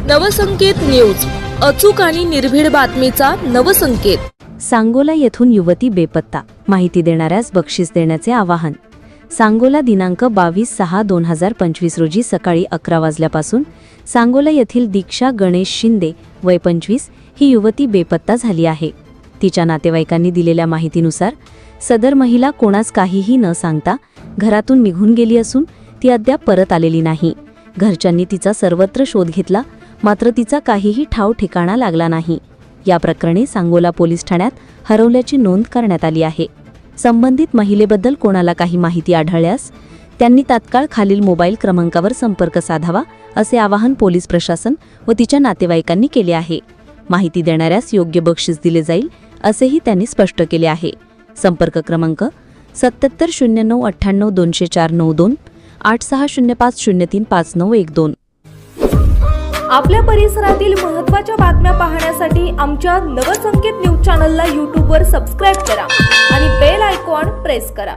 Navsanket news, अचूक आणि निर्भीड बातमीचा नवसंकेत। सांगोला येथून युवती बेपत्ता, माहिती देणाऱ्यास बक्षीस देण्याचे आवाहन। सांगोला दिनांक 22/6/2025 रोजी सकाळी 11 वाजल्यापासून सांगोला येथील दीक्षा गणेश शिंदे वय 25 ही युवती बेपत्ता झाली आहे। तिच्या नातेवाईकांनी दिलेल्या माहितीनुसार सदर महिला कोणास काहीही न सांगता घरातून निघून गेली असून ती अद्याप परत आलेली नाही। घरच्यांनी तिचा सर्वत्र शोध घेतला, मात्र तिचा काहीही ठाव ठिकाणा लागला नाही। या प्रकरणी सांगोला पोलीस ठाण्यात हरवल्याची नोंद करण्यात आली आहे। संबंधित महिलेबद्दल कोणाला काही माहिती आढळल्यास त्यांनी तात्काळ खालील मोबाईल क्रमांकावर संपर्क साधावा, असे आवाहन पोलीस प्रशासन व तिच्या नातेवाईकांनी केले आहे। माहिती देणाऱ्यास योग्य बक्षीस दिले जाईल, असेही त्यांनी स्पष्ट केले आहे। संपर्क क्रमांक 770998220492 8605035912। आपल्या परिसरातील महत्त्वाच्या बातम्या पाहण्यासाठी आमच्या नवसंकेत न्यूज चॅनलला यूट्यूबवर सबस्क्राइब करा आणि बेल आयकॉन प्रेस करा।